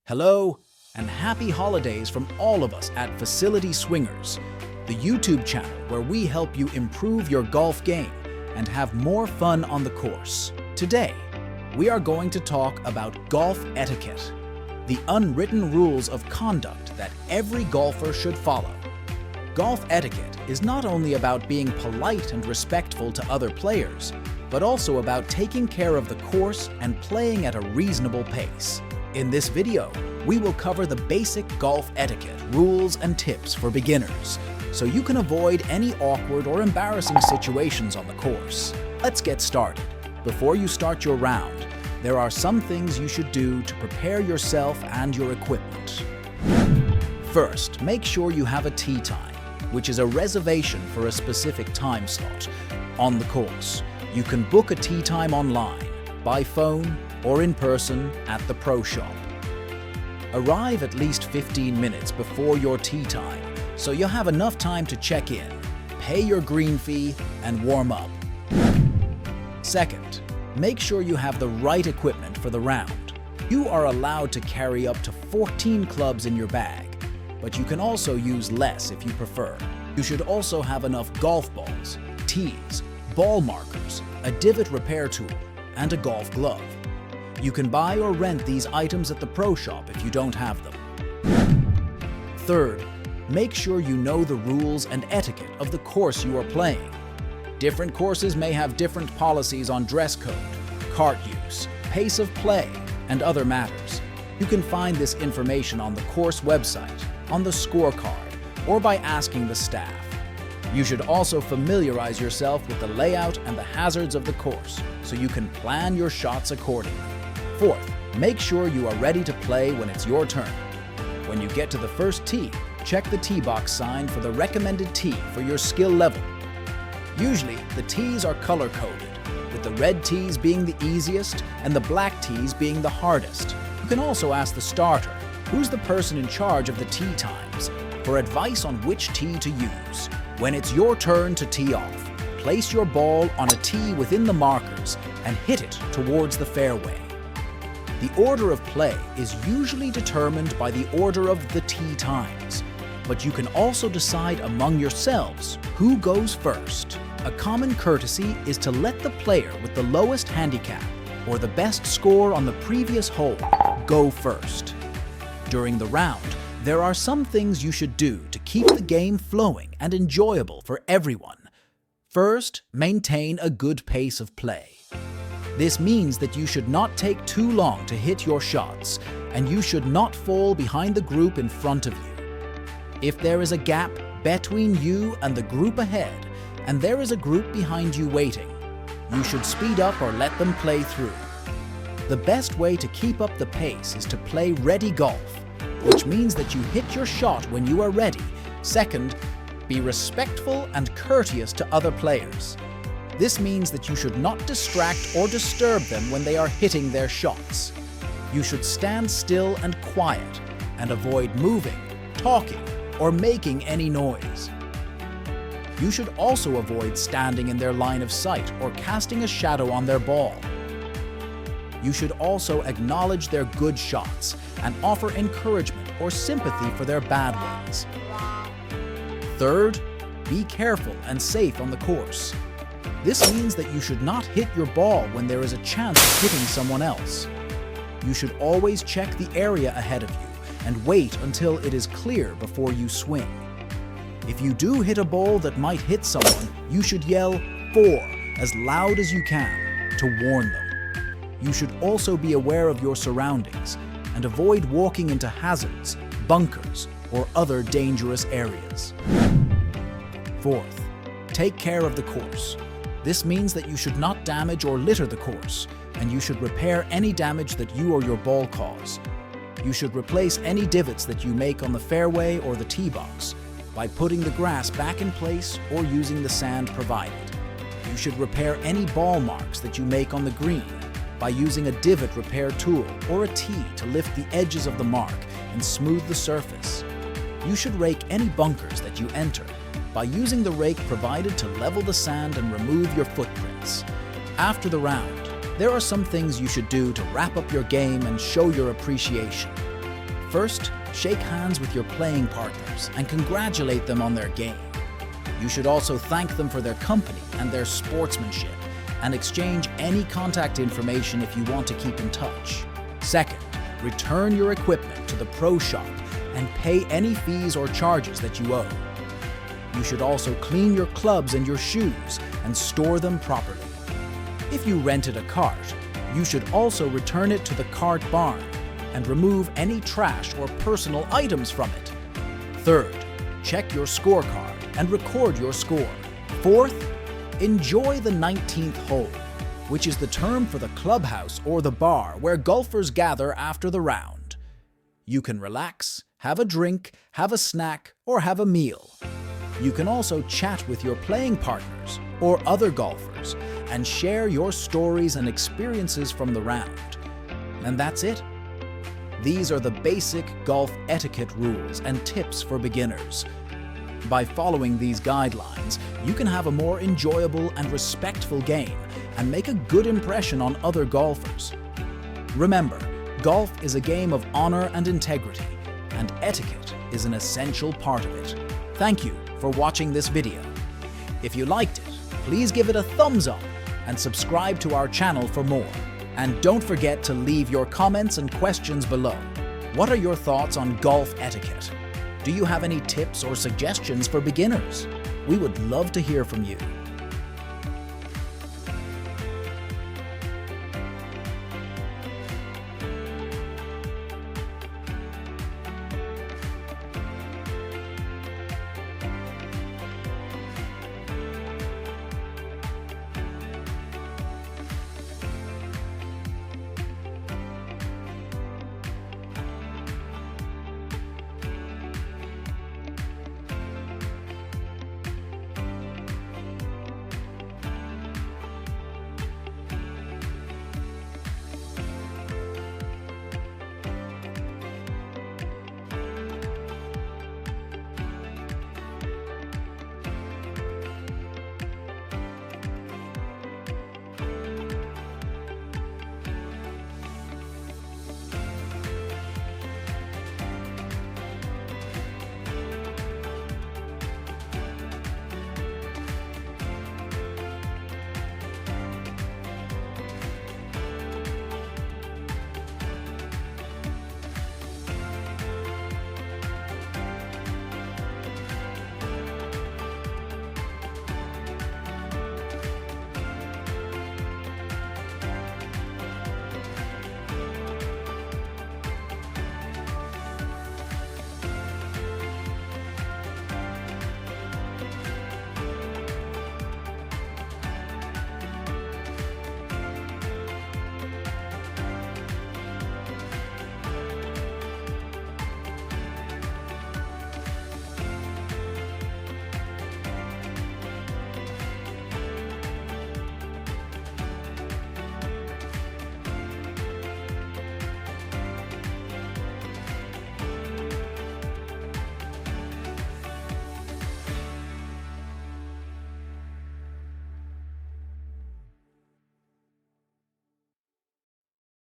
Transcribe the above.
Hello, and happy holidays from all of us at Facility Swingers, the YouTube channel where we help you improve your golf game and have more fun on the course. Today, we are going to talk about golf etiquette, the unwritten rules of conduct that every golfer should follow. Golf etiquette is not only about being polite and respectful to other players, but also about taking care of the course and playing at a reasonable pace. In this video, we will cover the basic golf etiquette rules and tips for beginners, so you can avoid any awkward or embarrassing situations on the course. Let's get started. Before you start your round, there are some things you should do to prepare yourself and your equipment. First, make sure you have a tee time, which is a reservation for a specific time slot on the course. You can book a tee time online, by phone, or in person at the pro shop. Arrive at least 15 minutes before your tee time, so you'll have enough time to check in, pay your green fee, and warm up. Second, make sure you have the right equipment for the round. You are allowed to carry up to 14 clubs in your bag, but you can also use less if you prefer. You should also have enough golf balls, tees, ball markers, a divot repair tool, and a golf glove. You can buy or rent these items at the pro shop if you don't have them. Third, make sure you know the rules and etiquette of the course you are playing. Different courses may have different policies on dress code, cart use, pace of play, and other matters. You can find this information on the course website, on the scorecard, or by asking the staff. You should also familiarize yourself with the layout and the hazards of the course, so you can plan your shots accordingly. Fourth, make sure you are ready to play when it's your turn. When you get to the first tee, check the tee box sign for the recommended tee for your skill level. Usually, the tees are color-coded, with the red tees being the easiest and the black tees being the hardest. You can also ask the starter, who's the person in charge of the tee times, for advice on which tee to use. When it's your turn to tee off, place your ball on a tee within the markers and hit it towards the fairway. The order of play is usually determined by the order of the tee times, but you can also decide among yourselves who goes first. A common courtesy is to let the player with the lowest handicap or the best score on the previous hole go first. During the round, there are some things you should do to keep the game flowing and enjoyable for everyone. First, maintain a good pace of play. This means that you should not take too long to hit your shots, and you should not fall behind the group in front of you. If there is a gap between you and the group ahead, and there is a group behind you waiting, you should speed up or let them play through. The best way to keep up the pace is to play ready golf, which means that you hit your shot when you are ready. Second, be respectful and courteous to other players. This means that you should not distract or disturb them when they are hitting their shots. You should stand still and quiet and avoid moving, talking, or making any noise. You should also avoid standing in their line of sight or casting a shadow on their ball. You should also acknowledge their good shots and offer encouragement or sympathy for their bad ones. Third, be careful and safe on the course. This means that you should not hit your ball when there is a chance of hitting someone else. You should always check the area ahead of you and wait until it is clear before you swing. If you do hit a ball that might hit someone, you should yell "4" as loud as you can to warn them. You should also be aware of your surroundings and avoid walking into hazards, bunkers, or other dangerous areas. Fourth, take care of the course. This means that you should not damage or litter the course, and you should repair any damage that you or your ball cause. You should replace any divots that you make on the fairway or the tee box by putting the grass back in place or using the sand provided. You should repair any ball marks that you make on the green by using a divot repair tool or a tee to lift the edges of the mark and smooth the surface. You should rake any bunkers that you enter by using the rake provided to level the sand and remove your footprints. After the round, there are some things you should do to wrap up your game and show your appreciation. First, shake hands with your playing partners and congratulate them on their game. You should also thank them for their company and their sportsmanship, and exchange any contact information if you want to keep in touch. Second, return your equipment to the pro shop and pay any fees or charges that you owe. You should also clean your clubs and your shoes and store them properly. If you rented a cart, you should also return it to the cart barn and remove any trash or personal items from it. Third, check your scorecard and record your score. Fourth, enjoy the 19th hole, which is the term for the clubhouse or the bar where golfers gather after the round. You can relax, have a drink, have a snack, or have a meal. You can also chat with your playing partners or other golfers and share your stories and experiences from the round. And that's it. These are the basic golf etiquette rules and tips for beginners. By following these guidelines, you can have a more enjoyable and respectful game and make a good impression on other golfers. Remember, golf is a game of honor and integrity, and etiquette is an essential part of it. Thank you for watching this video. If you liked it, please give it a thumbs up and subscribe to our channel for more. And don't forget to leave your comments and questions below. What are your thoughts on golf etiquette? Do you have any tips or suggestions for beginners? We would love to hear from you.